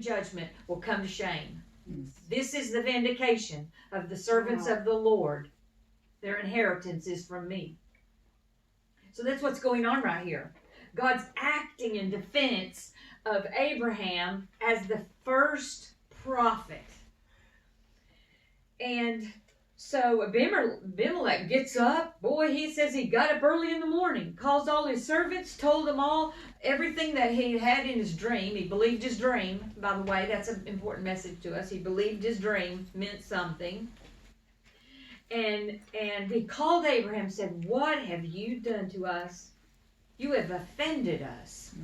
judgment will come to shame. This is the vindication of the servants of the Lord. Their inheritance is from me. So that's what's going on right here. God's acting in defense of Abraham as the first prophet. And so Abimelech gets up. Boy, he says he got up early in the morning, calls all his servants, told them all everything that he had in his dream. He believed his dream. By the way, that's an important message to us. He believed his dream meant something. And he called Abraham and said, "What have you done to us? You have offended us.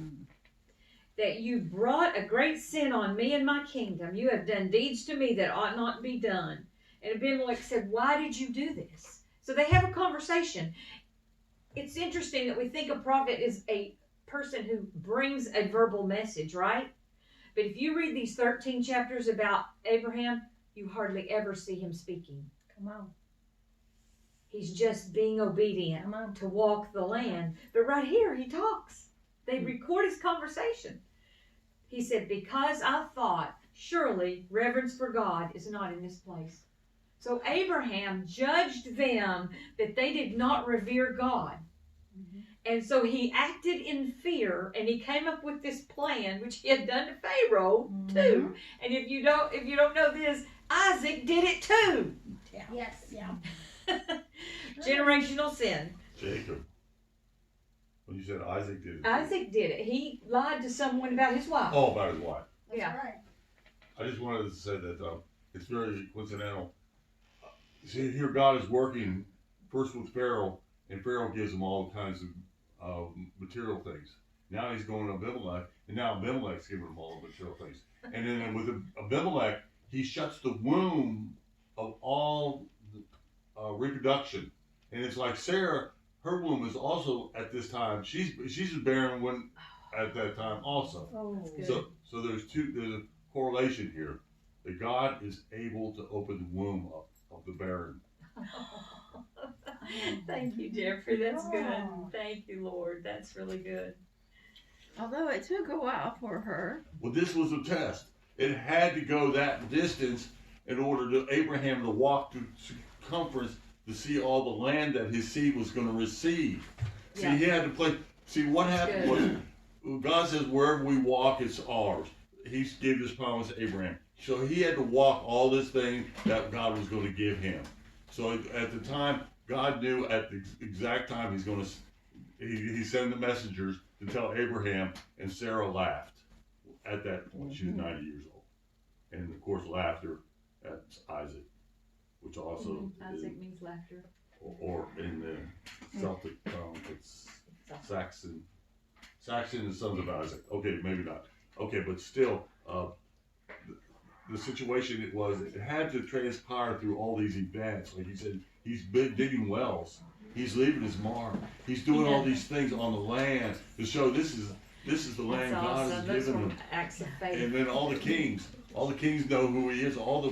That you brought a great sin on me and my kingdom. You have done deeds to me that ought not be done." And Abimelech said, "Why did you do this?" So they have a conversation. It's interesting that we think a prophet is a person who brings a verbal message, right? But if you read these 13 chapters about Abraham, you hardly ever see him speaking. Come on. He's just being obedient to walk the land. But right here, he talks. They record his conversation. He said, "Because I thought, surely reverence for God is not in this place." So Abraham judged them that they did not revere God. And so he acted in fear, and he came up with this plan, which he had done to Pharaoh too. And if you don't know this, Isaac did it too. Yeah. Yes. Yeah. Generational sin. Jacob. When you said Isaac did it. Isaac did it. He lied to someone about his wife. Oh, about his wife. That's right. I just wanted to say that it's very coincidental. See, here God is working first with Pharaoh, and Pharaoh gives him all kinds of material things. Now he's going to Abimelech, and now Abimelech's giving him all the material things. And then with Abimelech, he shuts the womb of all reproduction. And it's like Sarah, her womb is also at this time, she's a barren one at that time also. Oh, So there's a correlation here that God is able to open the womb up of the barren. Thank you, Jeffrey. That's good. Thank you, Lord. That's really good. Although it took a while for her. Well, this was a test. It had to go that distance in order to Abraham to walk to circumference to see all the land that his seed was going to receive. Yeah. See, he had to play. See, what happened was God says, "Wherever we walk, it's ours." He gave this promise to Abraham. So he had to walk all this thing that God was going to give him. So at the time, God knew at the exact time he's going to, he sent the messengers to tell Abraham, and Sarah laughed at that point. She was 90 years old. And of course, laughter, that's Isaac, which also Isaac means laughter. or in the Celtic tongue, it's Saxon. Saxon is sons of Isaac. Okay, maybe not. Okay, but still, the situation it had to transpire through all these events. Like he said, he's been digging wells. He's leaving his mark. He's doing all these things on the land to show this is the land God has given him. Acts of faith. And then all the kings know who he is. All the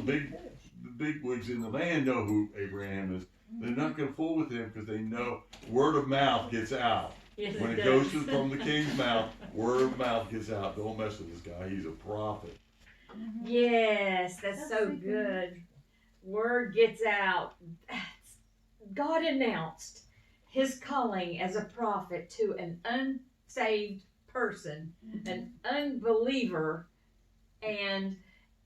big wigs in the land know who Abraham is. They're not going to fool with him because they know word of mouth gets out. Yes, When it goes from the king's mouth, word of mouth gets out. Don't mess with this guy. He's a prophet. Yes, that's so good. Word gets out. God announced his calling as a prophet to an unsaved person, an unbeliever, and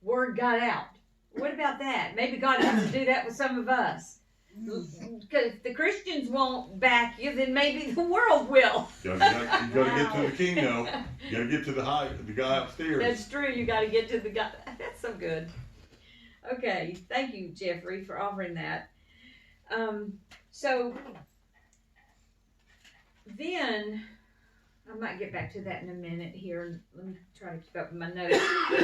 word got out. What about that? Maybe God has to do that with some of us. Because if the Christians won't back you, then maybe the world will. You gotta get to the king now. You gotta get to the guy upstairs. That's true. You got to get to the guy. That's so good. Okay, thank you, Jeffrey, for offering that. So then I might get back to that in a minute here. Let me try to keep up with my notes.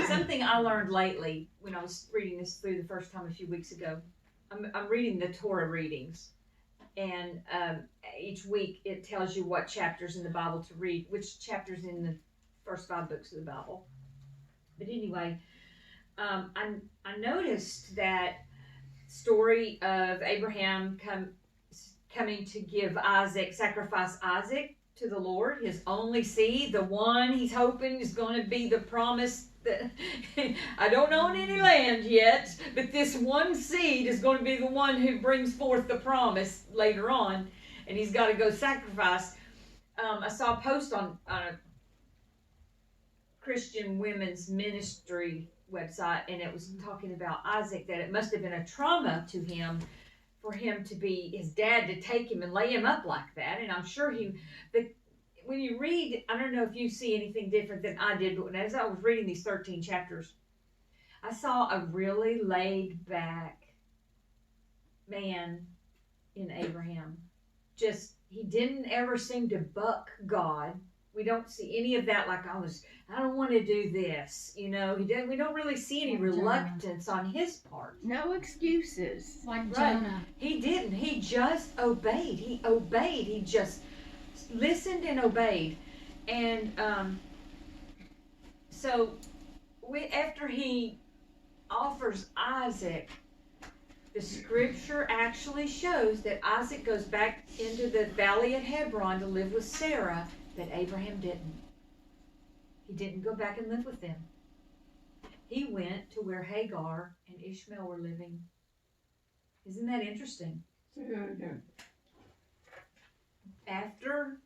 Something I learned lately when I was reading this through the first time a few weeks ago. I'm reading the Torah readings, and each week it tells you what chapters in the Bible to read, which chapters in the first 5 books of the Bible. But anyway, I noticed that story of Abraham coming to sacrifice Isaac to the Lord, his only seed, the one he's hoping is going to be the promise that I don't own any land yet, but this one seed is going to be the one who brings forth the promise later on, and he's got to go sacrifice. I saw a post on a Christian women's ministry website, and it was talking about Isaac, that it must have been a trauma to him for him to be his dad to take him and lay him up like that. And I'm sure when you read, I don't know if you see anything different than I did, but as I was reading these 13 chapters, I saw a really laid back man in Abraham. Just, he didn't ever seem to buck God. We don't see any of that, like I don't want to do this, we don't really see any reluctance on his part. No excuses. Like Right. Jonah. He didn't. He just obeyed. He just listened and obeyed. And so after he offers Isaac, the scripture actually shows that Isaac goes back into the valley of Hebron to live with Sarah, but Abraham didn't. He didn't go back and live with them. He went to where Hagar and Ishmael were living. Isn't that interesting? After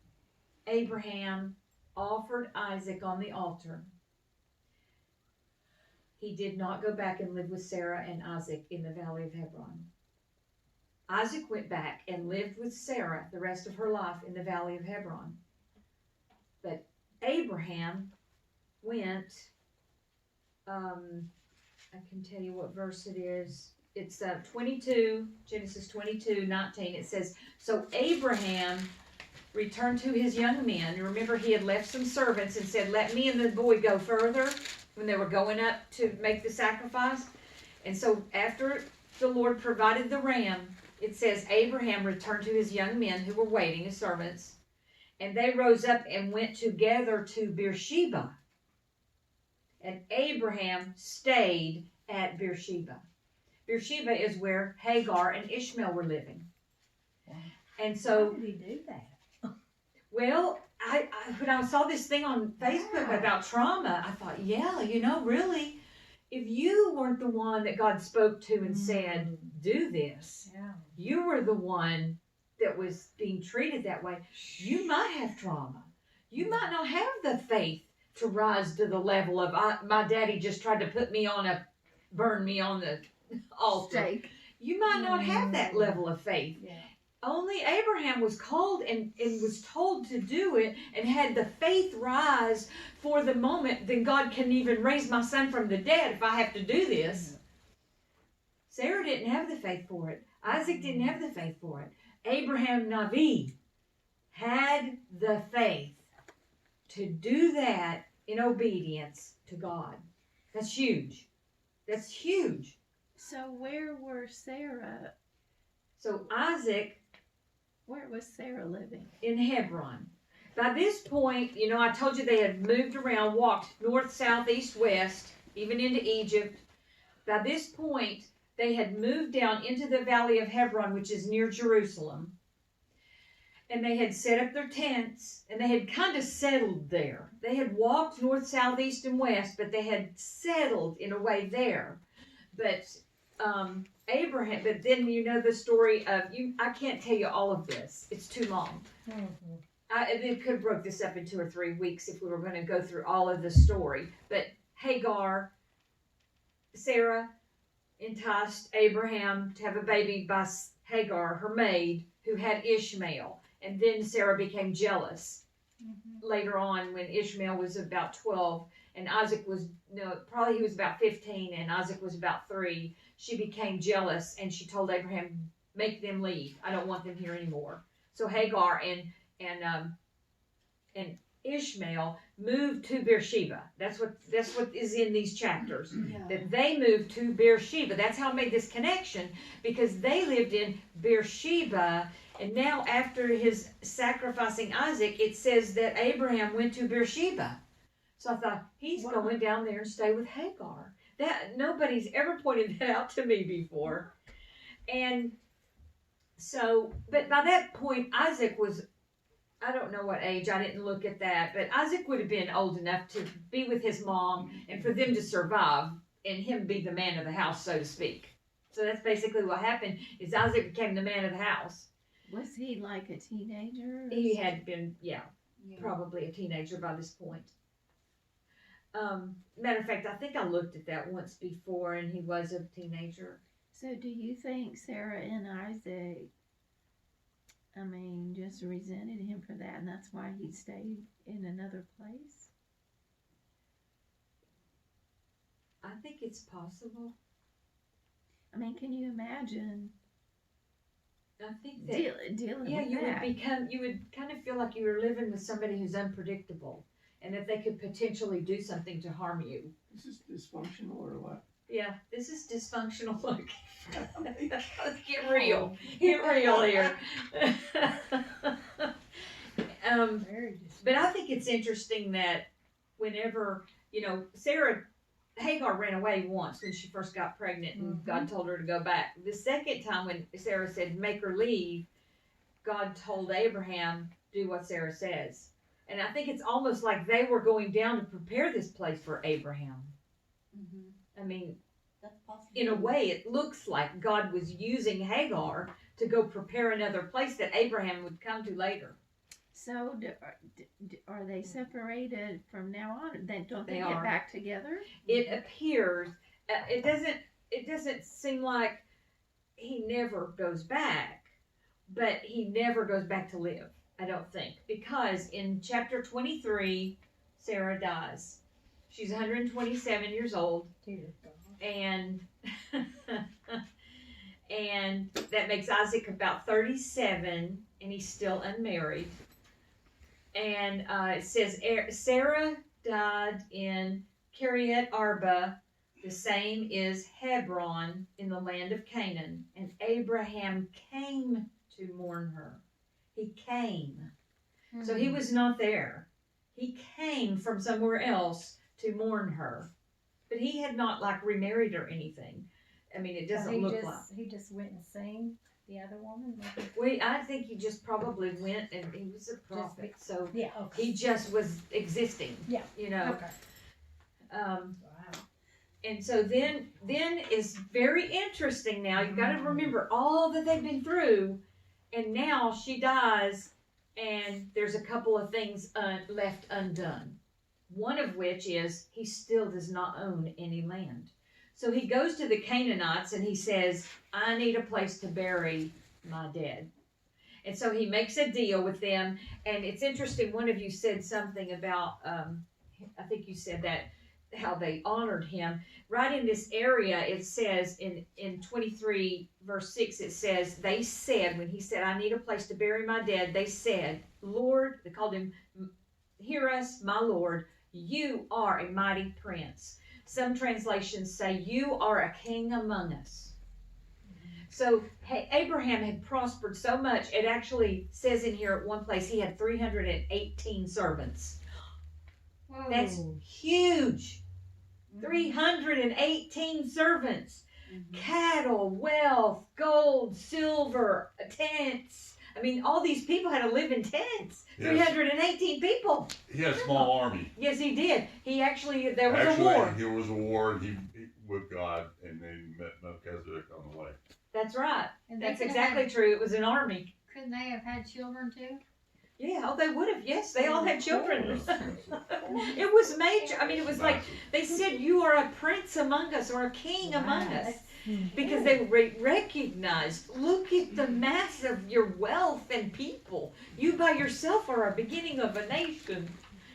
Abraham offered Isaac on the altar, he did not go back and live with Sarah and Isaac in the valley of Hebron. Isaac went back and lived with Sarah the rest of her life in the valley of Hebron. But Abraham went, I can tell you what verse it is. It's 22, Genesis 22:19. It says, so Abraham returned to his young men. You remember, he had left some servants and said, let me and the boy go further when they were going up to make the sacrifice. And so after the Lord provided the ram, it says Abraham returned to his young men who were waiting as servants, and they rose up and went together to Beersheba. And Abraham stayed at Beersheba. Beersheba is where Hagar and Ishmael were living. And so, How did he do that? well, I when I saw this thing on Facebook about trauma, I thought, yeah, really, if you weren't the one that God spoke to and said, do this, Yeah. you were the one that was being treated that way, you might have trauma. You might not have the faith to rise to the level of, my daddy just tried to burn me on the altar. Stake. You might not have that level of faith. Yeah. Only Abraham was called and was told to do it and had the faith rise for the moment, then God can even raise my son from the dead if I have to do this. Sarah didn't have the faith for it. Isaac didn't have the faith for it. Abraham Navi had the faith to do that in obedience to God. That's huge. That's huge. So where were Sarah? So Where was Sarah living? in Hebron. By this point, I told you they had moved around, walked north, south, east, west, even into Egypt. By this point, they had moved down into the valley of Hebron, which is near Jerusalem. And they had set up their tents, and they had kind of settled there. They had walked north, south, east, and west, but they had settled in a way there. But Abraham, but then the story of, I can't tell you all of this. It's too long. It could have broke this up in 2 or 3 weeks if we were going to go through all of the story. But Hagar, Sarah enticed Abraham to have a baby by Hagar, her maid, who had Ishmael. And then Sarah became jealous later on when Ishmael was about 12 and Isaac was, probably he was about 15 and Isaac was about 3. She became jealous and she told Abraham, make them leave. I don't want them here anymore. So Hagar and Ishmael moved to Beersheba. That's what is in these chapters. That they moved to Beersheba. That's how I made this connection, because they lived in Beersheba. And now after his sacrificing Isaac, it says that Abraham went to Beersheba. So I thought, he's going down there and stay with Hagar. That nobody's ever pointed that out to me before. And so, but by that point, Isaac was I don't know what age, I didn't look at that, but Isaac would have been old enough to be with his mom and for them to survive and him be the man of the house, so to speak. So that's basically what happened, is Isaac became the man of the house. Was he like a teenager? He had been, Yeah. probably a teenager by this point. Matter of fact, I think I looked at that once before and he was a teenager. So do you think Sarah and Isaac, just resented him for that, and that's why he stayed in another place? I think it's possible. Can you imagine I think that dealing yeah, with you that? you would kind of feel like you were living with somebody who's unpredictable and that they could potentially do something to harm you. This is dysfunctional or what? Yeah, this is dysfunctional. Look, let's get real. Get real here. Very But I think it's interesting that whenever, Hagar ran away once when she first got pregnant and God told her to go back. The second time when Sarah said, make her leave, God told Abraham, do what Sarah says. And I think it's almost like they were going down to prepare this place for Abraham. I mean, That's possible. in a way, it looks like God was using Hagar to go prepare another place that Abraham would come to later. So are they separated from now on? Then don't they They get are. back together? It appears, it doesn't seem like he never goes back, but he never goes back to live, I don't think. Because in chapter 23, Sarah dies. She's 127 years old. Dear God. And and that makes Isaac about 37, and he's still unmarried. And it says Sarah died in Kiryat Arba, the same is Hebron in the land of Canaan, and Abraham came to mourn her. He came. So he was not there. He came from somewhere else to mourn her. But he had not remarried or anything. It doesn't look like. He just went and seen the other woman. I think he just probably went and he was a prophet, so Yeah. Okay. he just was existing. Yeah. Okay. Wow. And so then is very interesting now. You've got to remember all that they've been through, and now she dies, and there's a couple of things left undone. One of which is he still does not own any land. So he goes to the Canaanites and he says, I need a place to bury my dead. And so he makes a deal with them. And it's interesting, one of you said something about, I think you said that, how they honored him. Right in this area, it says in 23 verse 6, it says, they said, when he said, I need a place to bury my dead, they said, Lord, they called him, hear us, my Lord, you are a mighty prince. Some translations say, you are a king among us. So Abraham had prospered so much, it actually says in here at one place he had 318 servants. Whoa. That's huge. 318 servants. Cattle, wealth, gold, silver, tents. All these people had to live in tents. Yes. 318 people. He had a small army. Yes, he did. There was Actually, a war. There was a war, and he with God, and then met Melchizedek on the way. That's right. And they That's could exactly have, true. It was an army. couldn't they have had children too? Yeah, they would have. Yes, they all had children. Yes. It was major. It was like Massive. they said, you are a prince among us or a king among Wow, us. Because they recognized, look at the mass of your wealth and people. You by yourself are a beginning of a nation.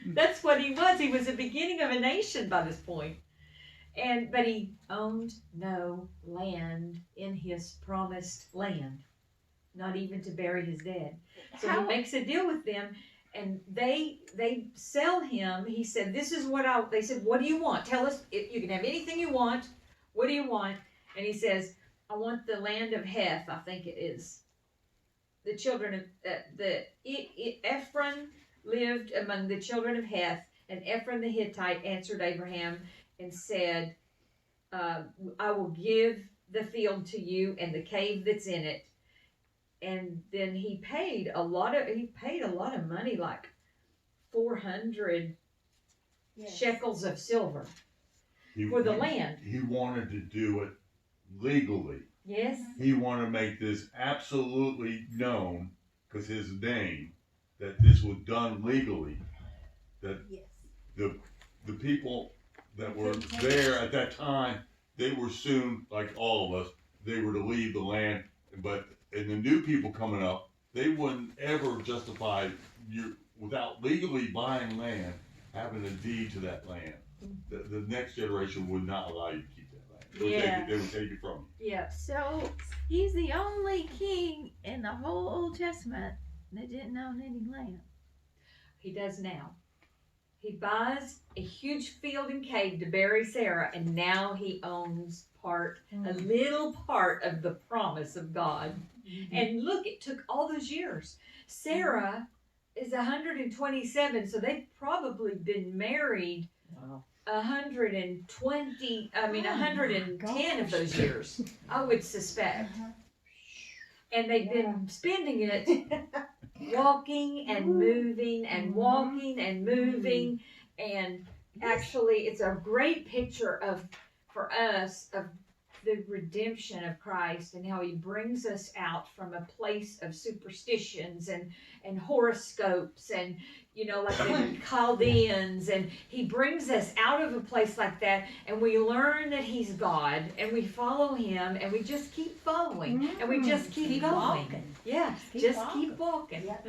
That's what he was. He was a beginning of a nation by this point. But he owned no land in his promised land, not even to bury his dead. So he makes a deal with them, and they sell him. He said, "This is what they said, what do you want? Tell us. You can have anything you want. What do you want?" And he says, I want the land of Heth, I think it is. The children of, Ephron lived among the children of Heth, and Ephron the Hittite answered Abraham and said, I will give the field to you and the cave that's in it. and then he paid a lot of money, like 400 shekels of silver for the land. He wanted to do it legally. Yes. He wanted to make this absolutely known, because his name, that this was done legally. That Yes. the people that were there at that time, they were soon, like all of us, they were to leave the land. And the new people coming up, they wouldn't ever justify without legally buying land, having a deed to that land. The next generation would not allow you to keep that land. They would take it from you. Yeah. So he's the only king in the whole Old Testament that didn't own any land. He does now. He buys a huge field and cave to bury Sarah, and now he owns a little part of the promise of God. And look, it took all those years. Sarah is 127, so they've probably been married 110 of those years, I would suspect. And they've been spending it walking and moving and walking and moving. And actually, it's a great picture for us of the redemption of Christ and how he brings us out from a place of superstitions and horoscopes and, like the Chaldeans, and he brings us out of a place like that, and we learn that he's God, and we follow him, and we just keep following, and we just keep going. Walking. Yeah, Just keep walking. Yep.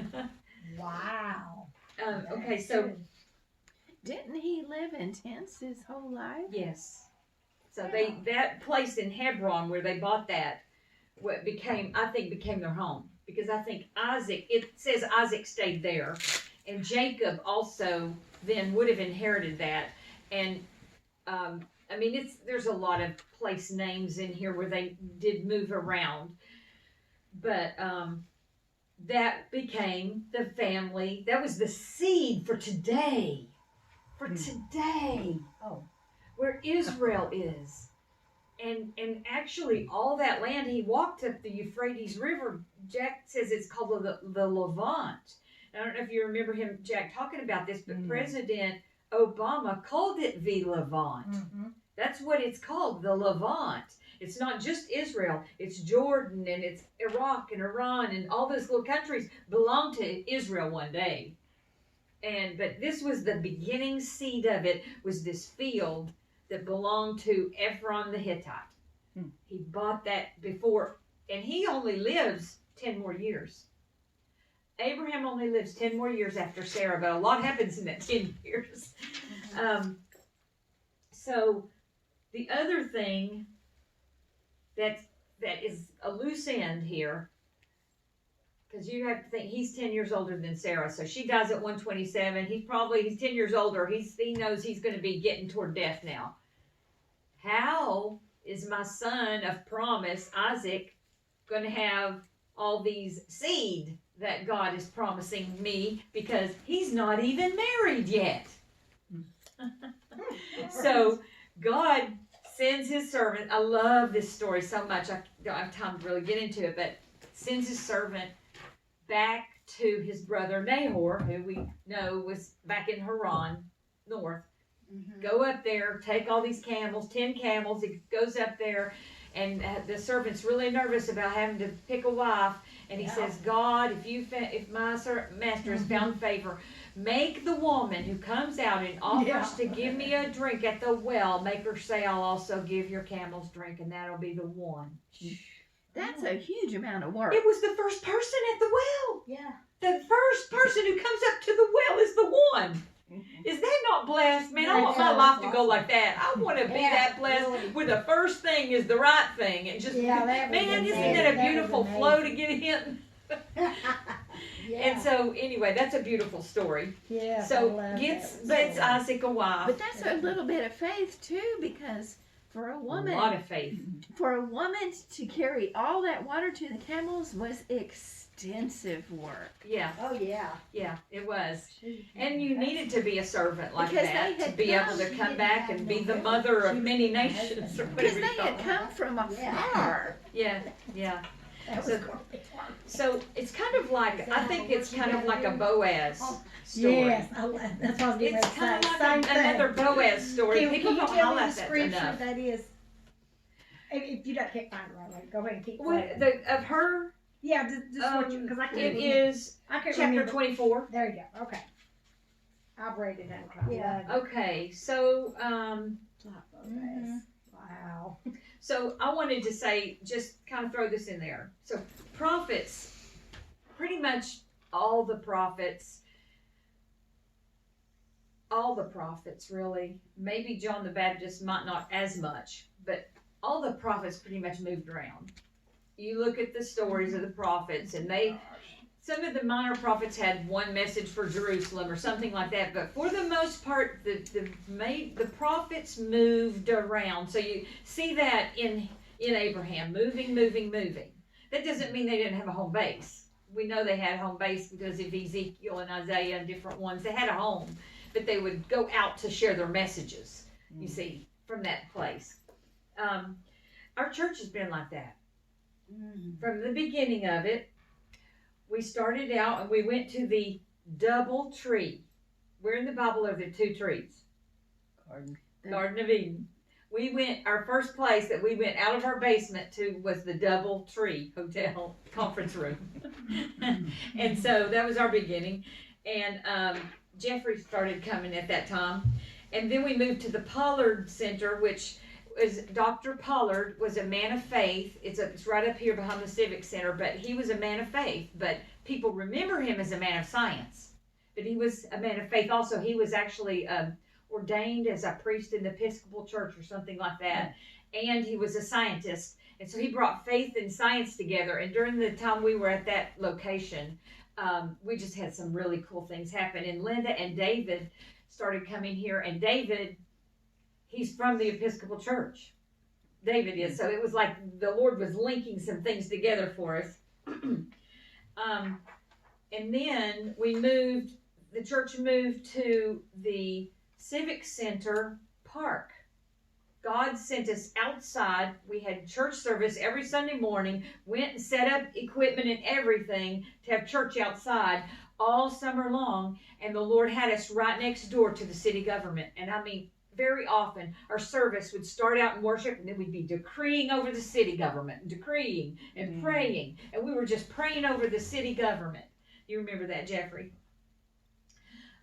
Wow. Okay, so Didn't he live in tents his whole life? yes. So that place in Hebron where they bought that, became their home, because I think it says Isaac stayed there, and Jacob also then would have inherited that. And there's a lot of place names in here where they did move around, but that became the family. That was the seed for today. Oh. Where Israel is. And actually all that land, he walked up the Euphrates River. Jack says it's called the Levant. I don't know if you remember Jack talking about this, but President Obama called it the Levant. That's what it's called, the Levant. It's not just Israel, it's Jordan, and it's Iraq and Iran, and all those little countries belong to Israel one day. But this was the beginning seed of it, was this field that belonged to Ephron the Hittite. He bought that before, and he only lives 10 more years. Abraham only lives 10 more years after Sarah, but a lot happens in that 10 years. So the other thing that is a loose end here, because you have to think he's 10 years older than Sarah, so she dies at 127. He's 10 years older. He knows he's going to be getting toward death now. How is my son of promise, Isaac, going to have all these seed that God is promising me, because he's not even married yet? So God sends his servant. I love this story so much. I don't have time to really get into it, but sends his servant back to his brother Nahor, who we know was back in Haran, north. Go up there, take all these camels, 10 camels. He goes up there, and the servant's really nervous about having to pick a wife. And he says, God, if my master has found favor, make the woman who comes out and offers to give me a drink at the well, make her say, I'll also give your camels drink, and that'll be the one. That's a huge amount of work. It was the first person at the well. Yeah. The first person who comes up to the well is the one. Is that not blessed? Man, I want my life to go like that. I want to be that blessed where the first thing is the right thing. And just, man, isn't that a beautiful flow to get in? And so, anyway, that's a beautiful story. Yeah. So, gets Isaac a wife. But that's a little bit of faith too, because for a woman, a lot of faith. For a woman to carry all that water to the camels was extensive work. Yeah. Oh yeah. Yeah, it was. And you needed to be a servant like Because that they to had be able come- to come back and be the mother of many nations or Because whatever they you call had it. come from afar. Yeah, yeah. That was So- gonna be hard. So it's kind of like, I think it's kind of like a Boaz Oh, story. Yes, that's what I was getting ready It's to kind say. of Same like thing. another Boaz story. Can People you don't tell me the highlight that scripture enough. that is? If you don't can't find it right away, go ahead and keep What, going. of her, Yeah, just what you, because I can't it remember. is I can't chapter remember. 24. There you go. Okay. I'll break it down. Yeah. Okay, so Mhm. Wow. So I wanted to say, just kind of throw this in there. So prophets, pretty much all the prophets really, maybe John the Baptist might not as much, but all the prophets pretty much moved around. You look at the stories of the prophets and some of the minor prophets had one message for Jerusalem or something like that, but for the most part, the prophets moved around. So you see that in Abraham, moving. That doesn't mean they didn't have a home base. We know they had a home base because of Ezekiel and Isaiah and different ones. They had a home, but they would go out to share their messages, you see, from that place. Our church has been like that. From the beginning of it, we started out and we went to the double tree. Where in the Bible are there two trees? Garden of Eden. We went, our first place that we went out of our basement to was the Double Tree Hotel conference room. And so that was our beginning. And Jeffrey started coming at that time. And then we moved to the Pollard Center, which was Dr. Pollard was a man of faith. It's right up here behind the Civic Center, but he was a man of faith. But people remember him as a man of science. But he was a man of faith also. He was actually ordained as a priest in the Episcopal Church or something like that. And he was a scientist. And so he brought faith and science together. And during the time we were at that location, we just had some really cool things happen. And Linda and David started coming here. And David, he's from the Episcopal Church. David is. So it was like the Lord was linking some things together for us. And then the church moved to the Civic Center Park. God sent us outside. We had church service every Sunday morning, went and set up equipment and everything to have church outside all summer long. And the Lord had us right next door to the city government. And I mean, very often our service would start out in worship and then we'd be decreeing over the city government, decreeing and praying. And we were just praying over the city government. You remember that, Jeffrey?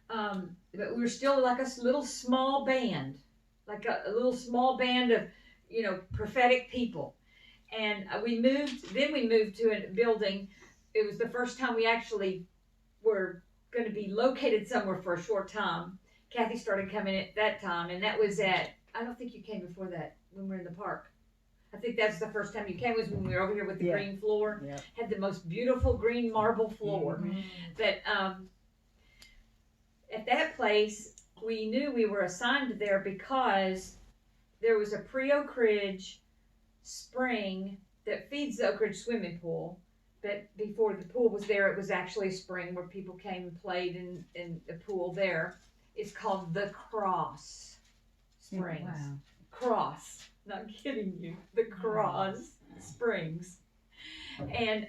But we were still like a little small band, like a little small band of, prophetic people. And we moved to a building. It was the first time we actually were going to be located somewhere for a short time. Kathy started coming at that time, and that was I don't think you came before that when we were in the park. I think that's the first time you came was when we were over here with the green floor. Yeah. Had the most beautiful green marble floor. But at that place, we knew we were assigned there because there was a pre-Oak Ridge spring that feeds the Oak Ridge swimming pool. But before the pool was there, it was actually a spring where people came and played in the pool there. It's called the Cross Springs. Wow. Cross. Not kidding you. The Cross Springs. And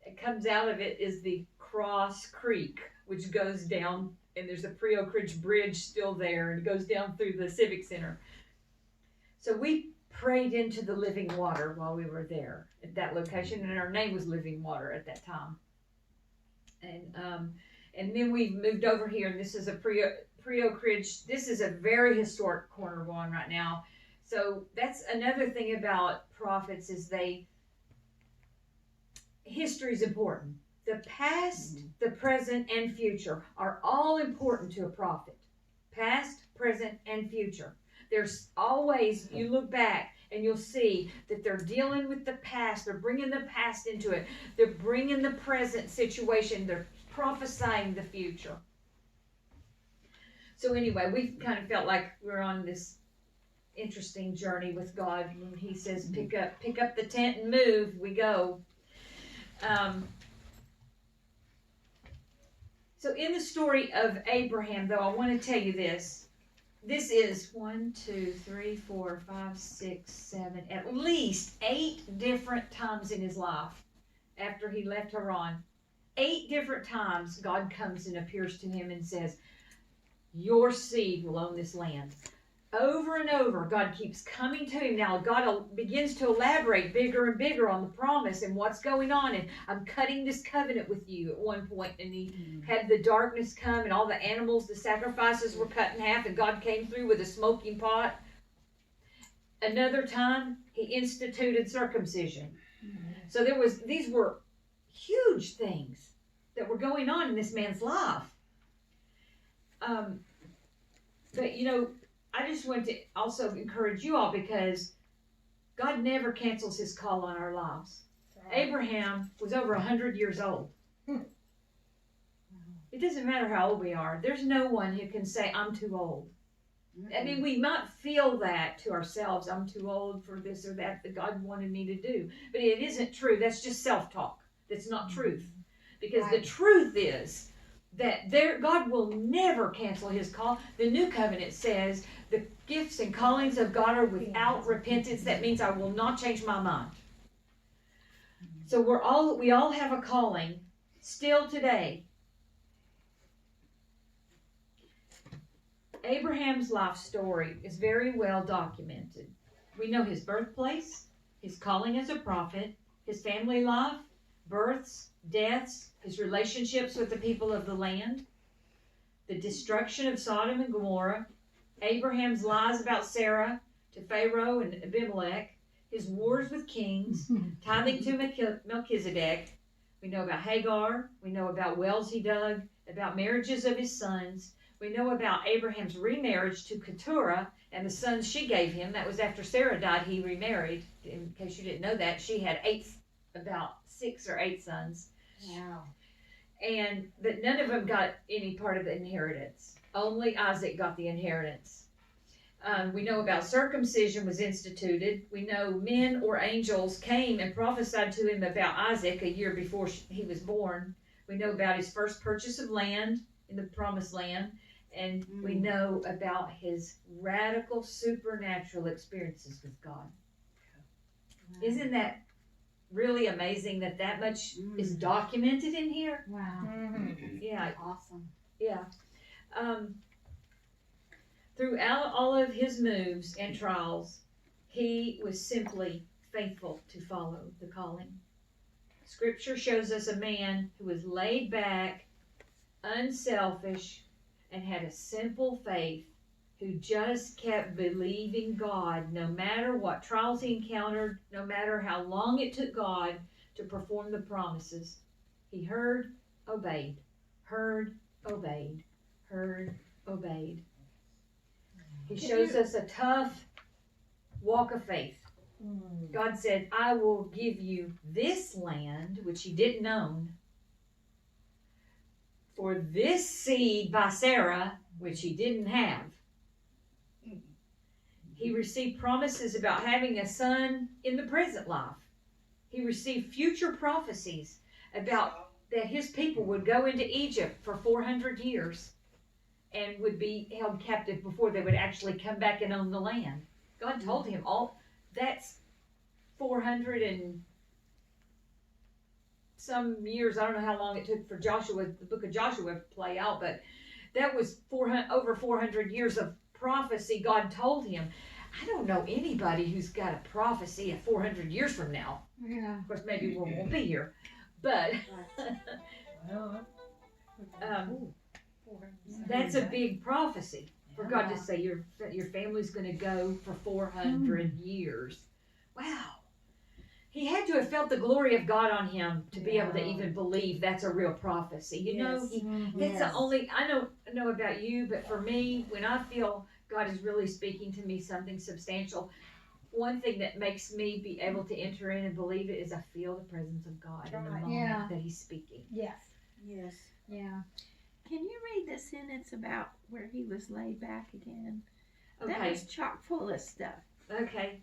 it comes out of it is the Cross Creek, which goes down, and there's a pre-Oak Ridge Bridge still there, and it goes down through the Civic Center. So we prayed into the living water while we were there at that location, and our name was Living Water at that time. And then we moved over here, and this is a pre-Oak Ridge. This is a very historic corner going right now. So that's another thing about prophets is history is important. The past, the present, and future are all important to a prophet. Past, present, and future. There's always, you look back and you'll see that they're dealing with the past. They're bringing the past into it. They're bringing the present situation. They're prophesying the future. So anyway, we kind of felt like we're on this interesting journey with God. When He says, pick up the tent and move, we go. So in the story of Abraham, though, I want to tell you this. this is 1, 2, 3, 4, 5, 6, 7, at least 8 different times in his life after he left Haran. 8 different times God comes and appears to him and says, your seed will own this land. Over and over, God keeps coming to him. Now, God begins to elaborate bigger and bigger on the promise and what's going on. And I'm cutting this covenant with you at one point. And he had the darkness come and all the animals, the sacrifices were cut in half. And God came through with a smoking pot. Another time, he instituted circumcision. So these were huge things that were going on in this man's life. But, you know, I just want to also encourage you all because God never cancels his call on our lives. Abraham was over 100 years old. It doesn't matter how old we are. There's no one who can say, I'm too old. I mean, we might feel that to ourselves. I'm too old for this or that God wanted me to do. But it isn't true. That's just self-talk. That's not truth. Because the truth is that God will never cancel his call. The new covenant says the gifts and callings of God are without repentance. That means I will not change my mind. So we all have a calling still today. Abraham's life story is very well documented. We know his birthplace, his calling as a prophet, his family life, births, deaths, his relationships with the people of the land, the destruction of Sodom and Gomorrah, Abraham's lies about Sarah to Pharaoh and Abimelech, his wars with kings, tithing to Melchizedek. We know about Hagar. We know about wells he dug, about marriages of his sons. We know about Abraham's remarriage to Keturah and the sons she gave him. That was after Sarah died, he remarried. In case you didn't know that, she had about 6 or 8 sons. Wow. But none of them got any part of the inheritance. Only Isaac got the inheritance. We know about circumcision was instituted. We know men or angels came and prophesied to him about Isaac a year before he was born. We know about his first purchase of land in the promised land. And we know about his radical supernatural experiences with God. Isn't that really amazing that much is documented in here? Wow. Yeah. Awesome. Yeah. Throughout all of his moves and trials, he was simply faithful to follow the calling. Scripture shows us a man who was laid back, unselfish, and had a simple faith, who just kept believing God no matter what trials he encountered, no matter how long it took God to perform the promises. He heard, obeyed, heard, obeyed, heard, obeyed. He shows us a tough walk of faith. God said, I will give you this land, which he didn't own, for this seed by Sarah, which he didn't have. He received promises about having a son in the present life. He received future prophecies about that his people would go into Egypt for 400 years and would be held captive before they would actually come back and own the land. God told him all that's 400 and some years. I don't know how long it took for Joshua, the book of Joshua, to play out, but that was over 400 years of prophecy God told him. I don't know anybody who's got a prophecy of 400 years from now. Yeah. Of course, maybe we won't be here, but that's a big prophecy for God to say your family's going to go for 400 years. Wow. He had to have felt the glory of God on him to be able to even believe that's a real prophecy. You know, that's the only, I don't know about you, but for me, when I feel God is really speaking to me something substantial, one thing that makes me be able to enter in and believe it is I feel the presence of God in the moment that he's speaking. Yes. Yes. Yeah. Can you read the sentence about where he was laid back again? Okay. That was chock full of stuff. Okay.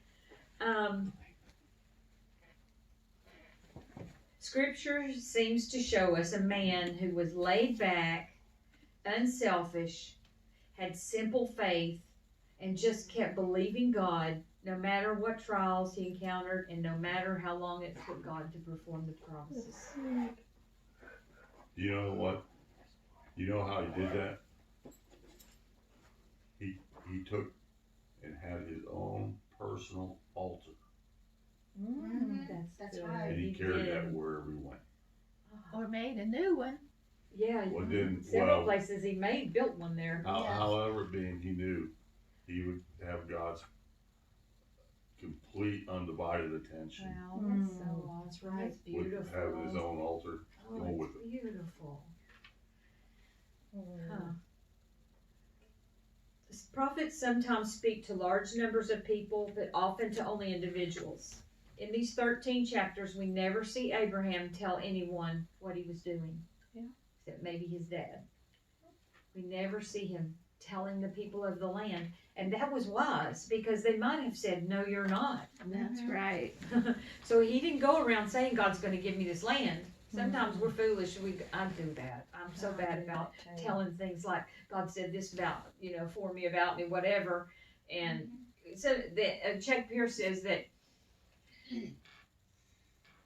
Scripture seems to show us a man who was laid back, unselfish, had simple faith, and just kept believing God no matter what trials he encountered and no matter how long it took God to perform the promises. You know what? You know how he did that? He took and had his own personal altar, That's good. right. and he He carried did. that wherever he went. Or made a new one. Yeah, Well, then, several well, places he built one there. Yes. however it being, he knew he would have God's complete undivided attention. Wow, that's so awesome. right. That's With beautiful. having his own altar. Oh, go with it's beautiful. Huh. Prophets sometimes speak to large numbers of people, but often to only individuals. In these 13 chapters, we never see Abraham tell anyone what he was doing. Yeah. Except maybe his dad. We never see him telling the people of the land. And that was wise, because they might have said, no, you're not. That's right. So he didn't go around saying, God's going to give me this land. Sometimes we're foolish. I do that. I'm so bad about telling things like God said this about, for me, about me, whatever. And so Chuck Pierce says that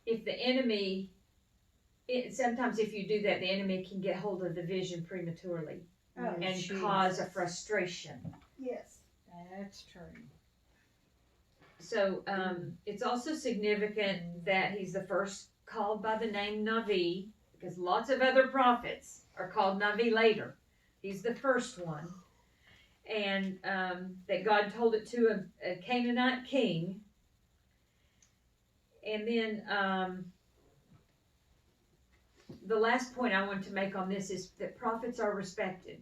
if the enemy, sometimes if you do that, the enemy can get hold of the vision prematurely and cause a frustration. Yes, that's true. So it's also significant that he's the first called by the name Navi, because lots of other prophets are called Navi later. He's the first one. And that God told it to a Canaanite king. And then the last point I want to make on this is that prophets are respected.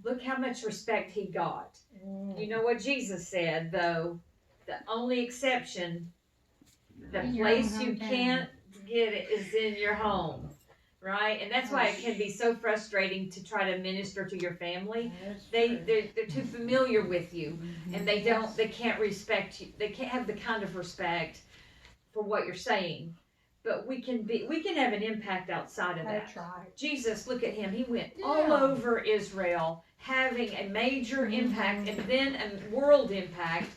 Look how much respect he got. You know what Jesus said, though? The only exception, the In your place own you hometown. can't get it is in your home. Right? And that's why it can be so frustrating to try to minister to your family. They're too familiar with you, and they can't respect you. They can't have the kind of respect for what you're saying. But we can have an impact outside of that. That's right. Jesus, look at him. He went all over Israel, having a major impact and then a world impact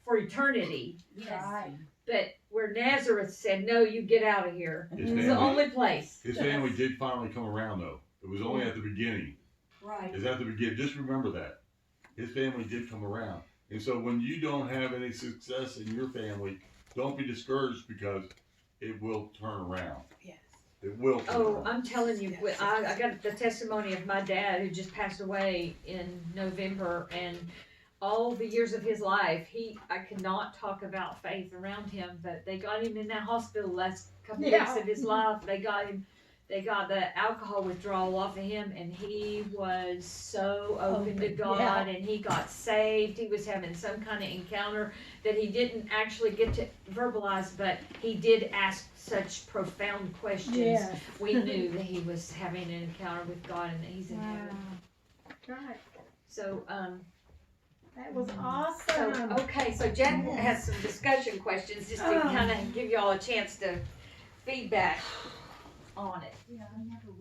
for eternity. Right. But where Nazareth said, no, you get out of here. His It's the family, only place. his family did finally come around, though. It was only at the beginning. Right. It's at the beginning. Just remember that. His family did come around. And so when you don't have any success in your family, don't be discouraged, because it will turn around. Yes. It will turn Oh, around. I'm telling you, I got the testimony of my dad who just passed away in November, and all the years of his life, I could not talk about faith around him, but they got him in that hospital last couple weeks of his life. They got the alcohol withdrawal off of him, and he was so open to God, and he got saved. He was having some kind of encounter that he didn't actually get to verbalize, but he did ask such profound questions. Yes. We knew that he was having an encounter with God and that he's in heaven. Right. So, That was so awesome. okay, so Jack has some discussion questions just to kind of give you all a chance to feedback on it. Yeah, I never